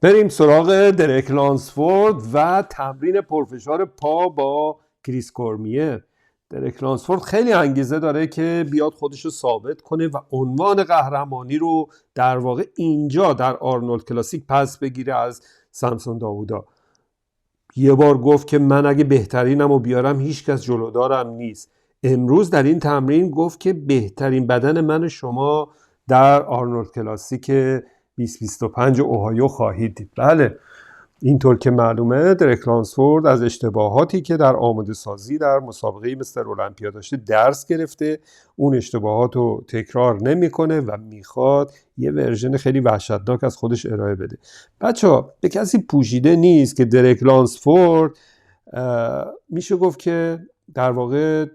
بریم سراغ درک لانسفورد و تمرین پرفشار پا با کریس کورمیه. درک لانسفورد خیلی انگیزه داره که بیاد خودش رو ثابت کنه و عنوان قهرمانی رو در واقع اینجا در آرنولد کلاسیک پس بگیره از سامسون داوودا. یه بار گفت که من اگه بهترینم رو بیارم هیچ کس جلودارم نیست. امروز در این تمرین گفت که بهترین بدن من و شما در آرنولد کلاسیک 2025 اوهایو خواهید دید. بله، اینطور که معلومه درک لانسفورد از اشتباهاتی که در آماده سازی در مسابقه مستر المپیا داشته درس گرفته، اون اشتباهات رو تکرار نمیکنه و میخواد یه ورژن خیلی وحشتناک از خودش ارائه بده. بچه‌ها به کسی پوشیده نیست که درک لانسفورد میشه گفت که در واقع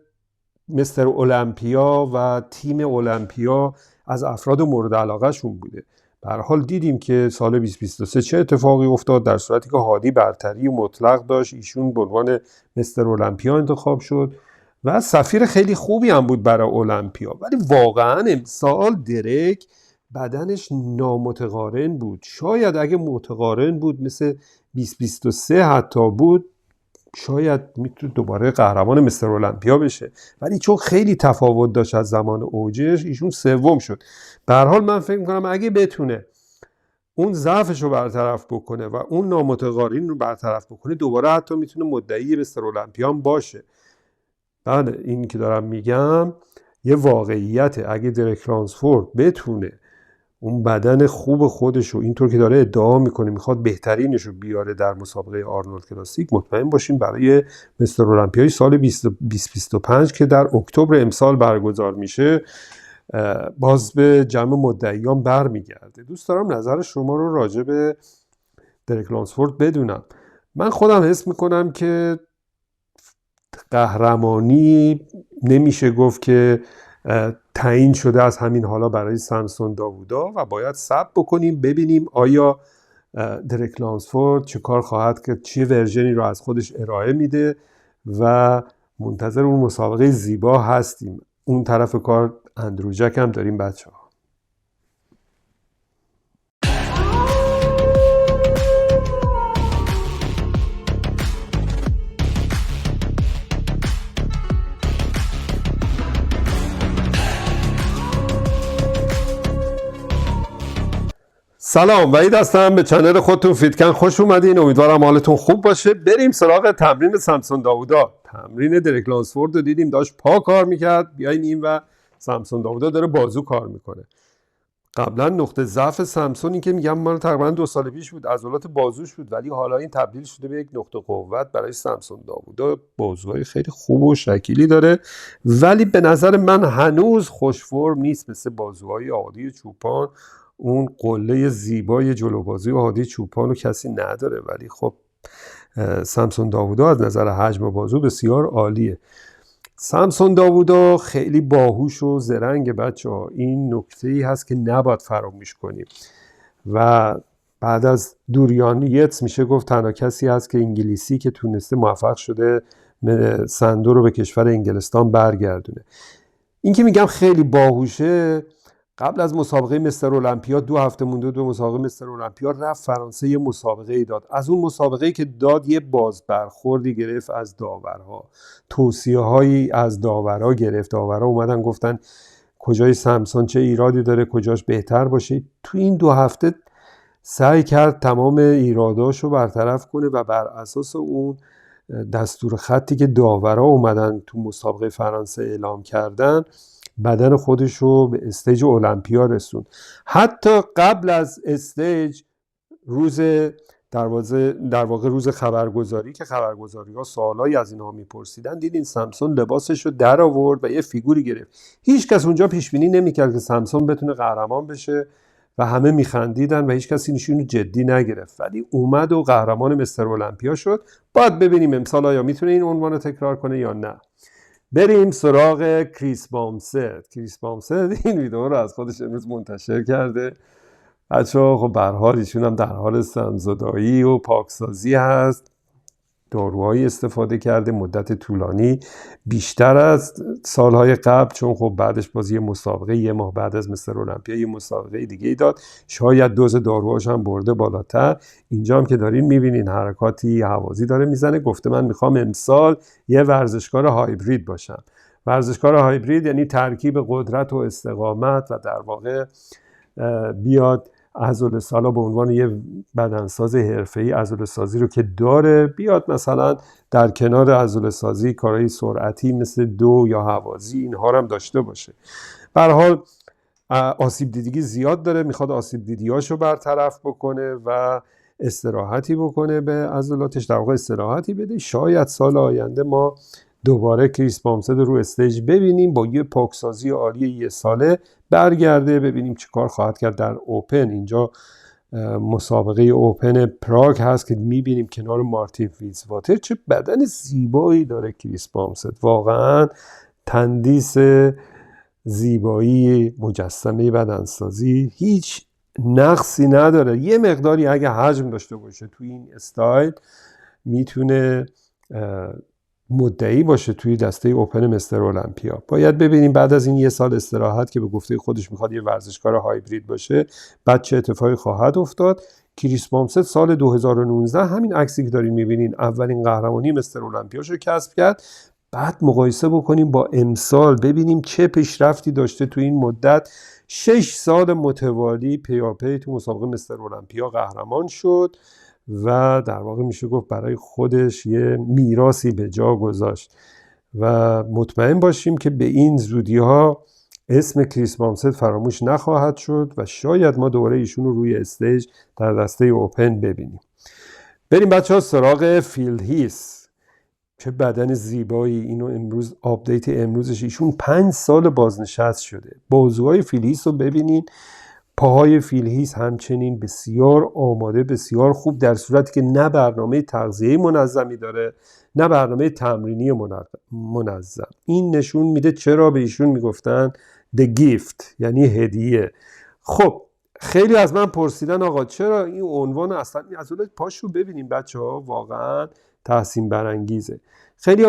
مستر المپیا و تیم المپیا از افراد مورد علاقه شون بوده. به هر حال دیدیم که سال 2023 چه اتفاقی افتاد، در صورتی که هادی برتری مطلق داشت ایشون به عنوان مستر المپیا انتخاب شد و سفیر خیلی خوبی هم بود برای المپیا. ولی واقعا امسال درک بدنش نامتقارن بود. شاید اگه متقارن بود مثل 2023 حتی بود شاید میتونه دوباره قهرمان مستر المپیا بشه، ولی چون خیلی تفاوت داشت از زمان اوجش ایشون سوم شد. به هر حال من فکر میکنم اگه بتونه اون ضعفش رو برطرف بکنه و اون نامتقارن رو برطرف بکنه دوباره حتی میتونه مدعی مستر المپیا باشه. بله، این که دارم میگم یه واقعیته. اگه درک لانسفورد بتونه اون بدن خوب خودش رو اینطور که داره ادعا میکنه میخواد بهترینش رو بیاره در مسابقه آرنولد کلاسیک، مطمئن باشیم برای مستر المپیای سال 2025 که در اکتبر امسال برگزار میشه باز به جمع مدعیان برمیگرده. دوست دارم نظر شما رو راجع به درک لانسفورد بدونم. من خودم حس میکنم که قهرمانی نمیشه گفت که تعیین شده از همین حالا برای سامسون داوودا و باید صبر بکنیم ببینیم آیا درک لانسفورد چه کار خواهد کرد، چه ورژنی رو از خودش ارائه میده و منتظر اون مسابقه زیبا هستیم. اون طرف کار اندرو جک هم داریم بچه‌ها. سلام، وحید هستم. به چنل خودتون فیتکن خوش اومدین. امیدوارم حالتون خوب باشه. بریم سراغ تمرین سامسون داوودا. تمرین درک لانسفورد رو دیدیم داشت پا کار میکرد، بیاین این و سامسون داوودا داره بازو کار میکنه. قبلا نقطه ضعف سامسون این که میگم مال تقریبا 2 سال پیش بود، عضلات بازوش بود، ولی حالا این تبدیل شده به یک نقطه قوت برای سامسون داوودا. بازوهای خیلی خوب و شکیلی داره، ولی به نظر من هنوز خوش فرم نیست مثل بازوهای هادی چوپان. اون قله زیبای جلو بازوی هادی چوپان رو کسی نداره، ولی خب سامسون داوودا از نظر حجم بازو بسیار عالیه. سامسون داوودا خیلی باهوش و زرنگ بچه‌ها. این نکته‌ای هست که نباید فراموش کنیم و بعد از دوریان یتس میشه گفت تنها کسی هست که انگلیسی که تونسته موفق شده سندو رو به کشور انگلستان برگردونه. این که میگم خیلی باهوشه، قبل از مسابقه مستر المپیا 2 هفته مونده به مسابقه مستر المپیا رفت فرانسه، یه مسابقه ای داد. از اون مسابقه که داد یه باز برخوردی گرفت از داورها، توصیه هایی از داورها گرفت. داورها اومدن گفتن کجای سامسون چه ایرادی داره، کجاش بهتر باشه. تو این 2 هفته سعی کرد تمام ایراداشو برطرف کنه و بر اساس اون دستور خطی که داورها اومدن تو مسابقه فرانسه اعلام کردن بدن خودش رو به استیج المپیا رسوند. حتی قبل از استیج روز در واقع روز خبرگزاری که خبرگزاری ها سوالایی از اینها میپرسیدن، دیدین سامسون لباسش رو در آورد و یه فیگوری گرفت. هیچ کس اونجا پیش بینی نمیکرد که سامسون بتونه قهرمان بشه و همه میخندیدن و هیچ کسی اینو جدی نگرفت، ولی اومد و قهرمان مستر المپیا شد. باید ببینیم امسال آیا میتونه این عنوان رو تکرار کنه یا نه. بریم سراغ کریس بامست. کریس بامست این ویدیو رو از خودش امروز منتشر کرده. بچه‌ها خب به هر حال ایشون هم در حال سمزدایی و پاکسازی هست. داروهایی استفاده کرده مدت طولانی، بیشتر از سالهای قبل، چون خب بعدش باز یه مسابقه، یه ماه بعد از مستر المپیا یه مسابقه دیگه ای داد، شاید دوز داروهاش هم برده بالاتر. اینجا هم که دارین میبینین حرکاتی هوازی داره میزنه. گفته من میخوام امسال یه ورزشکار هایبرید باشم. ورزشکار هایبرید یعنی ترکیب قدرت و استقامت و در واقع بیاد عضله‌سازی به عنوان یه بدنساز حرفه‌ای عضله‌سازی رو که داره بیاد مثلا در کنار عضله‌سازی کارهای سرعتی مثل دو یا هوازی اینها رو هم داشته باشه. به هر حال آسیب دیدگی زیاد داره، میخواد آسیب دیدیاشو برطرف بکنه و استراحتی بکنه به عضلاتش، در واقع استراحتی بده. شاید سال آینده ما دوباره کریس بامستد رو استیج ببینیم با یه پاکسازی عالی یه ساله برگرده، ببینیم چی کار خواهد کرد در اوپن. اینجا مسابقه اوپن پراگ هست که میبینیم کنار مارتین فیتزواتر. چه بدن زیبایی داره کریس بامستد، واقعا تندیس زیبایی، مجسمه بدنسازی، هیچ نقصی نداره. یه مقداری اگه حجم داشته باشه توی این استایل میتونه مدعی باشه توی دسته اوپن مستر المپیا. باید ببینیم بعد از این یه سال استراحت که به گفته خودش میخواد یه ورزشکار هایبرید باشه بعد چه اتفاقی خواهد افتاد. کریس بامستد سال 2019 همین عکسی که دارین میبینین اولین قهرمانی مستر المپیاش رو کسب کرد. بعد مقایسه بکنیم با امسال ببینیم چه پیشرفتی داشته توی این مدت. 6 سال متوالی پیاپی تو مسابقه مستر المپیا قهرمان شد و در واقع میشه گفت برای خودش یه میراثی به جا گذاشت و مطمئن باشیم که به این زودی ها اسم کریس بامستد فراموش نخواهد شد و شاید ما دوباره ایشون رو روی استیج در دسته اوپن ببینیم. بریم بچه ها سراغ فیل هیس. چه بدن زیبایی، اینو امروز آپدیت امروزش، ایشون 5 سال بازنشست شده. بازوهای فیل هیس رو ببینین، پاهای فیل هیس همچنین بسیار آماده، بسیار خوب، در صورتی که نه برنامه تغذیه منظمی داره نه برنامه تمرینی منظم. این نشون میده چرا به ایشون میگفتن the gift، یعنی هدیه. خب خیلی از من پرسیدن آقا چرا این عنوان اصلا از اون پاش رو ببینیم بچه ها، واقعا تحسین برانگیزه. خیلی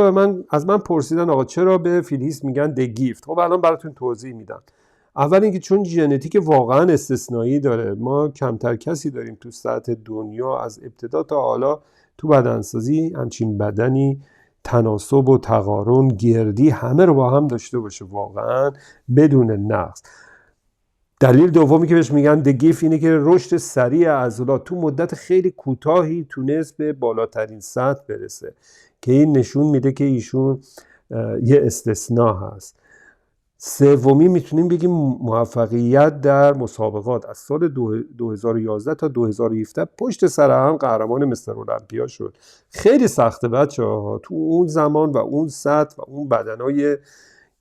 از من پرسیدن آقا چرا به فیل هیس میگن the gift. خب الان براتون توضیح میدم. اول اینکه چون ژنتیک واقعا استثنایی داره، ما کمتر کسی داریم تو سطح دنیا از ابتدا تا حالا تو بدنسازی همچین بدنی تناسب و تقارن، گردی همه رو با هم داشته باشه واقعا بدون نقص. دلیل دومی که بهش میگن دگیف اینه که رشد سریع عضلات تو مدت خیلی کوتاهی تونست به بالاترین سطح برسه که این نشون میده که ایشون یه استثناء هست. سومی میتونیم بگیم موفقیت در مسابقات. از سال 2011 تا 2017 پشت سر هم قهرمان مستر المپیا شد. خیلی سخته بچه‌ها تو اون زمان و اون سطح و اون بدنای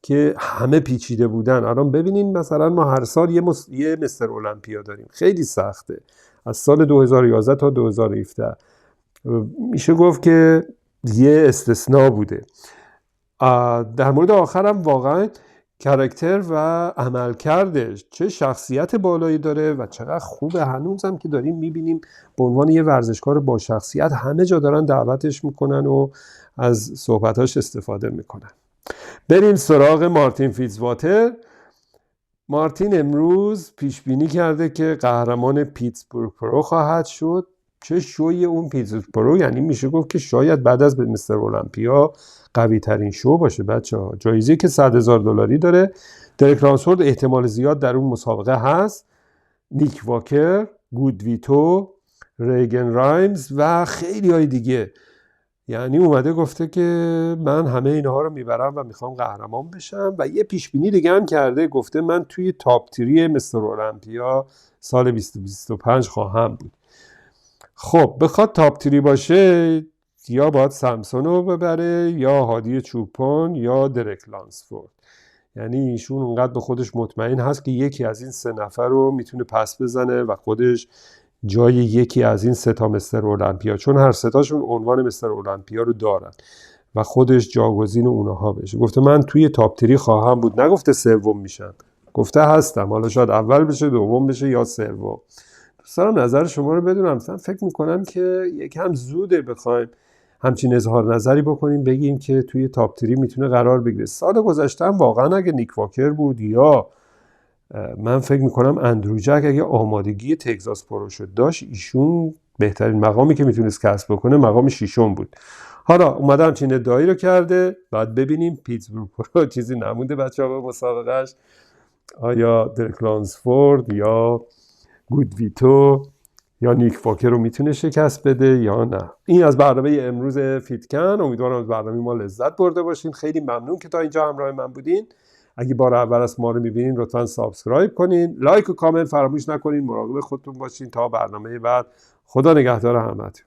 که همه پیچیده بودن. الان ببینین مثلا ما هر سال یه مستر المپیا داریم، خیلی سخته. از سال 2011 تا 2017 میشه گفت که یه استثناء بوده. در مورد آخرم واقعا کاراکتر و عملکردش، چه شخصیت بالایی داره و چقدر خوبه. هنوزم که داریم میبینیم به عنوان یه ورزشکار با شخصیت همه جا دارن دعوتش میکنن و از صحبتاش استفاده میکنن. بریم سراغ مارتین فیتزواتر. مارتین امروز پیش بینی کرده که قهرمان پیتسبورگ پرو خواهد شد. چه شوی اون پیتسبورگ پرو، یعنی میشه گفت که شاید بعد از مستر المپیا قوی ترین شو باشه بچه‌ها. جایزه که $100,000 داره. درک رانسفورد احتمال زیاد در اون مسابقه هست، نیک واکر، گودویتو، ریگن رایمز و خیلی های دیگه. یعنی اومده گفته که من همه اینها رو میبرم و میخوام قهرمان بشم و یه پیش بینی دیگه هم کرده، گفته من توی تاپ 3 مستر المپیا سال 2025 خواهم بود. خب بخواد تاپ 3 باشه یا باید سامسون رو ببره یا هادی چوپان یا درک لانسفورد. یعنی ایشون اونقدر به خودش مطمئن هست که یکی از این 3 نفر رو میتونه پس بزنه و خودش جای یکی از این 3 تا مستر المپیا، چون هر 3 تاشون عنوان مستر المپیا رو دارن و خودش جاگزین اونها بشه. گفته من توی تاپ 3 خواهم بود، نگفته سوم میشم، گفته هستم. حالا شاید اول بشه، دوم بشه یا سوم. دوست دارم نظر شما رو بدونم. فکر میکنم که یکم زوده بخوایم همچین اظهار نظری بکنیم بگیم که توی تاپ 3 میتونه قرار بگیره. سال گذشته هم واقعا اگه نیک واکر بود یا من فکر میکنم اندرو جک اگه آمادگی تگزاس پروشو داشت، ایشون بهترین مقامی که میتونست کسب بکنه مقام 6م بود. حالا اومده همچین ادعایی رو کرده، بعد ببینیم پیتسبورگ پرو چیزی نمونده بچه‌ها به مسابقهش، آیا درک لانسفورد یا گودویتو یا نیک واکر رو میتونه شکست بده یا نه. این از برنامه امروز فیتکن. امیدوارم از برنامه ما لذت برده باشین. خیلی ممنون که تا اینجا همراه من بودین. اگه بار اول از ما رو میبینین لطفاً سابسکرایب کنین، لایک و کامنت فراموش نکنین. مراقب خودتون باشین تا برنامه بعد. خدا نگهدار همتون.